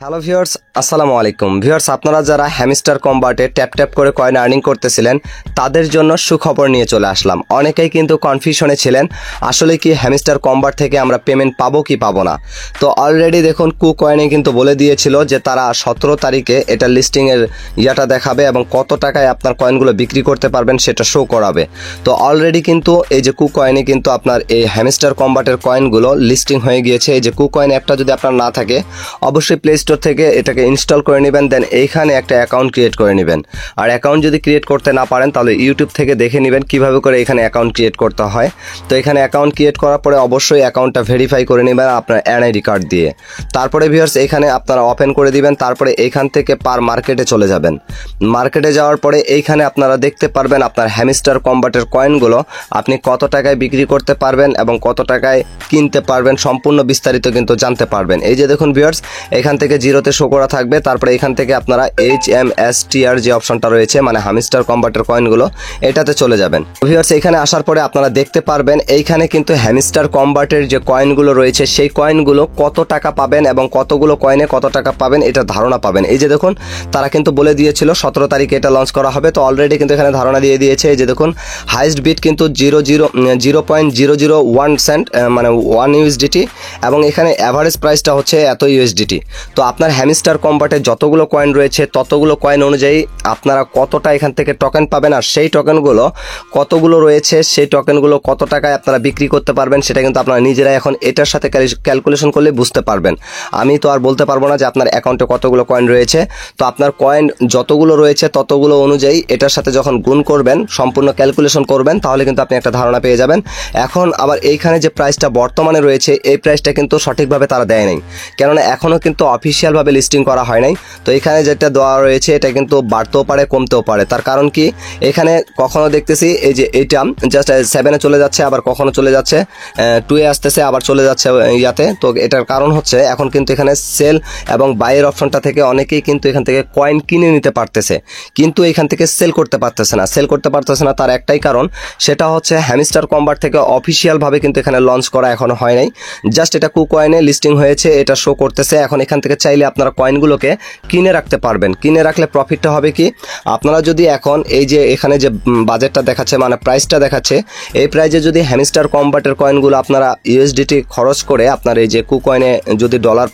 Hello viewers, আসসালামু আলাইকুম। Viewers, আপনারা যারা হ্যামস্টার কম্বাটে ট্যাপ ট্যাপ করে কয়েন আর্নিং করতেছিলেন তাদের জন্য সুখবর নিয়ে চলে আসলাম। অনেকেই কিন্তু কনফিউশনে ছিলেন আসলে কি হ্যামস্টার কম্বাট থেকে আমরা পেমেন্ট পাবো কি পাবো না। তো অলরেডি দেখুন কু কয়েনে কিন্তু বলে দিয়েছিল যে তারা 17 তারিখে এটা লিস্টিংয়ের ইয়াটা দেখাবে এবং কত টাকায় আপনার কয়েনগুলো বিক্রি করতে পারবেন সেটা শো করাবে। তো অলরেডি কিন্তু এই যে কু কয়েনে কিন্তু আপনার এই হ্যামস্টার কম্বাটের কয়েনগুলো লিস্টিং হয়ে গিয়েছে। এই যে কু কয়েন অ্যাপটা যদি আপনার না থাকে অবশ্যই প্লে স্টোর থেকে এটাকে ইনস্টল করে নেবেন, দেন এইখানে একটা অ্যাকাউন্ট ক্রিয়েট করে নেবেন। আর অ্যাকাউন্ট যদি ক্রিয়েট করতে না পারেন তাহলে ইউটিউব থেকে দেখে নেবেন কিভাবে করে এখানে অ্যাকাউন্ট ক্রিয়েট করতে হয়। তো এখানে অ্যাকাউন্ট ক্রিয়েট করার পরে অবশ্যই অ্যাকাউন্টটা ভেরিফাই করে নেবেন আপনার এনআইডি কার্ড দিয়ে। তারপরে ভিউয়ার্স এখানে আপনারা ওপেন করে দিবেন। তারপরে এইখান থেকে পার মার্কেটে চলে যাবেন। মার্কেটে যাওয়ার পরে এইখানে আপনারা দেখতে পারবেন আপনার হ্যামস্টার কম্বাটের কয়েনগুলো আপনি কত টাকায় বিক্রি করতে পারবেন এবং কত টাকায় কিনতে পারবেন, সম্পূর্ণ বিস্তারিত কিন্তু জানতে পারবেন। এই যে দেখুন ভিউয়ার্স, এখান থেকে জিরোতে শো করা থাকবে। তারপরে এখান থেকে আপনারা HMSTR যে অপশনটা রয়েছে মানে হ্যামস্টার কম্বাটের কয়েনগুলো এটাতে চলে যাবেন। ভিউয়ার্স এখানে আসার পরে আপনারা দেখতে পারবেন এইখানে কিন্তু হ্যামস্টার কম্বাটের যে কয়েনগুলো রয়েছে সেই কয়েনগুলো কত টাকা পাবেন এবং কতগুলো কয়েনে কত টাকা পাবেন এটা ধারণা পাবেন। এই যে দেখুন তারা কিন্তু বলে দিয়েছিল 17 তারিখে এটা লঞ্চ করা হবে। তো অলরেডি কিন্তু এখানে ধারণা দিয়ে দিয়েছে। এই যে দেখুন হাইস্ট বিট কিন্তু 0.001 সেন্ট মানে 1 USDT এবং এখানে অ্যাভারেজ প্রাইসটা হচ্ছে এত USDT। তো আপনার হ্যামস্টার কম্বাটে যতগুলো কয়েন রয়েছে ততগুলো কয়েন অনুযায়ী আপনারা কতটা এখান থেকে টোকেন পাবেন আর সেই টোকেনগুলো কতগুলো রয়েছে সেই টোকেনগুলো কত টাকায় আপনারা বিক্রি করতে পারবেন সেটা কিন্তু আপনারা নিজেরাই এখন এটার সাথে ক্যালকুলেশন করলে বুঝতে পারবেন। আমি তো আর বলতে পারবো না যে আপনার অ্যাকাউন্টে কতগুলো কয়েন রয়েছে। তো আপনার কয়েন যতগুলো রয়েছে ততগুলো অনুযায়ী এটার সাথে যখন গুণ করবেন, সম্পূর্ণ ক্যালকুলেশন করবেন, তাহলে কিন্তু আপনি একটা ধারণা পেয়ে যাবেন। এখন আবার এইখানে যে প্রাইসটা বর্তমানে রয়েছে এই প্রাইসটা কিন্তু সঠিকভাবে তারা দেয় নাই, কেননা এখনও কিন্তু অফিসিয়ালভাবে লিস্টিং করা হয় নাই। তো এখানে যেটা দেওয়া রয়েছে এটা কিন্তু বাড়তেও পারে কমতেও পারে। তার কারণ কি, এখানে কখনো দেখতেছি এই যে এইটা জাস্ট 7-এ চলে যাচ্ছে, আবার কখনো চলে যাচ্ছে 2-এ আসতেছে, আবার চলে যাচ্ছে ইয়াতে। তো এটার কারণ হচ্ছে এখন কিন্তু এখানে সেল এবং বাইয়ের অপশনটা থেকে অনেকেই কিন্তু এখান থেকে কয়েন কিনে নিতে পারতেছে, কিন্তু এখান থেকে সেল করতে পারতেছে না। তার একটাই কারণ, সেটা হচ্ছে হ্যামস্টার কম্বাট থেকে অফিসিয়ালভাবে কিন্তু এখানে লঞ্চ করা এখনো হয় নাই। জাস্ট এটা কু কয়েনে লিস্টিং হয়েছে, এটা শো করতেছে। এখন এখান থেকে চাইলে আপনারা কয়েনগুলোকে কিনে রাখতে পারবেন। কিনে রাখলে প্রফিটটা হবে কি, আপনারা যদি এখন এই যে এখানে যে বাজেটটা দেখাচ্ছে মানে প্রাইসটা দেখাচ্ছে, এই প্রাইসে যদি হ্যামস্টার কম্বাটের কয়েনগুলো আপনারা USDT খরচ করে আপনার এই যে কু কয়েনে যদি ডলার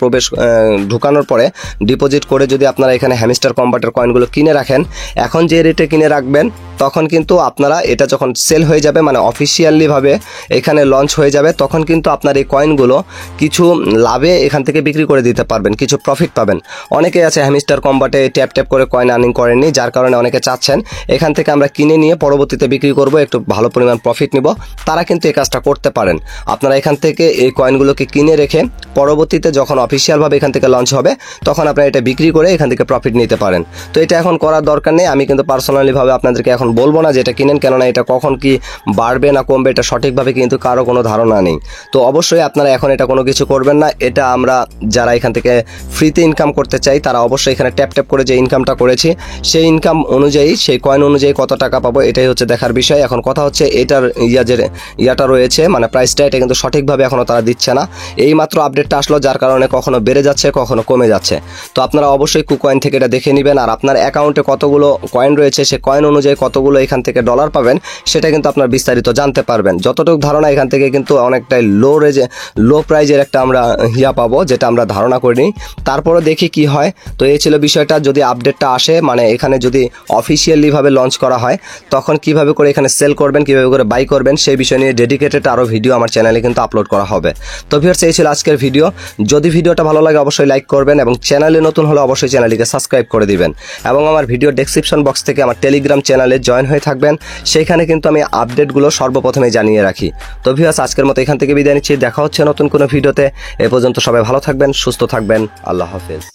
ঢুকানোর পরে ডিপোজিট করে যদি আপনারা এখানে হ্যামস্টার কম্বাটের কয়েনগুলো কিনে রাখেন, এখন যে রেটে কিনে রাখবেন তখন কিন্তু আপনারা এটা যখন সেল হয়ে যাবে মানে অফিসিয়ালিভাবে এখানে লঞ্চ হয়ে যাবে, তখন কিন্তু আপনার এই কয়েনগুলো কিছু লাভে এখান থেকে বিক্রি করে দিতে পারবেন, কিছু প্রফিট পাবেন। অনেকে আছে হ্যামস্টার কম্বাটে ট্যাপ ট্যাপ করে কয়েন আর্নিং করেননি, যার কারণে অনেকে চাচ্ছেন এখান থেকে আমরা কিনে নিয়ে পরবর্তীতে বিক্রি করব, একটু ভালো পরিমাণ প্রফিট নিব। তারা কিন্তু এই কাজটা করতে পারেন। আপনারা এখান থেকে এই কয়েনগুলোকে কিনে রেখে পরবর্তীতে যখন অফিসিয়ালভাবে এখান থেকে লঞ্চ হবে তখন আপনারা এটা বিক্রি করে এখান থেকে প্রফিট নিতে পারেন। তো এটা এখন করার দরকার নেই। আমি কিন্তু পার্সোনালিভাবে আপনাদেরকে এখন বলবো না যে এটা কিনেন, কেননা এটা কখন কি বাড়বে না কমবে এটা সঠিকভাবে কিন্তু কারো কোনো ধারণা নেই। তো অবশ্যই আপনারা এখন এটা কোনো কিছু করবেন না। এটা আমরা যারা এখান থেকে ফ্রিতে ইনকাম করতে চাই তারা অবশ্যই এখানে ট্যাপ ট্যাপ করে যে ইনকামটা করেছি সেই ইনকাম অনুযায়ী সেই কয়েন অনুযায়ী কত টাকা পাবো এটাই হচ্ছে দেখার বিষয়। এখন কথা হচ্ছে এটার ইয়াটা রয়েছে মানে প্রাইসটা, এটা কিন্তু সঠিকভাবে এখনও তারা দিচ্ছে না। এই মাত্র আপডেটটা আসলো, যার কারণে কখনো বেড়ে যাচ্ছে কখনো কমে যাচ্ছে। তো আপনারা অবশ্যই কু কয়েন থেকে এটা দেখে নেবেন। আর আপনার অ্যাকাউন্টে কতগুলো কয়েন রয়েছে সে কয়েন অনুযায়ী কতগুলো এখান থেকে ডলার পাবেন সেটা কিন্তু আপনার বিস্তারিত জানতে পারবেন। যতটুকু ধারণা এখান থেকে কিন্তু অনেকটাই লো প্রাইজের একটা আমরা পাবো, যেটা আমরা ধারণা করিনি। তারপরে দেখি কি হয়। তো এই ছিল বিষয়টা। যদি আপডেটটা আসে মানে এখানে যদি অফিসিয়ালিভাবে লঞ্চ করা হয় তখন কিভাবে করে এখানে সেল করবেন, কিভাবে করে বাই করবেন সেই বিষয় নিয়ে ডেডিকেটেড আরও ভিডিও আমার চ্যানেলে কিন্তু আপলোড করা হবে। তো ভিউয়ার্স এই ছিল আজকের ভিডিও। যদি ভিডিওটা ভালো লাগে অবশ্যই লাইক করবেন এবং চ্যানেলে নতুন হলে অবশ্যই চ্যানেলটিকে সাবস্ক্রাইব করে দিবেন এবং আমার ভিডিও ডেসক্রিপশন বক্স থেকে আমার টেলিগ্রাম চ্যানেলে জয়েন হয়ে থাকবেন। সেইখানে কিন্তু আমি আপডেটগুলো সর্বপ্রথমে জানিয়ে রাখি। তো ভিউয়ার্স আজকের মতো এখান থেকে বিদায় নিচ্ছি। দেখা হচ্ছে নতুন কোনো ভিডিওতে। এ পর্যন্ত সবাই ভালো থাকবেন, সুস্থ থাকবেন। আল্লাহ হাফেজ।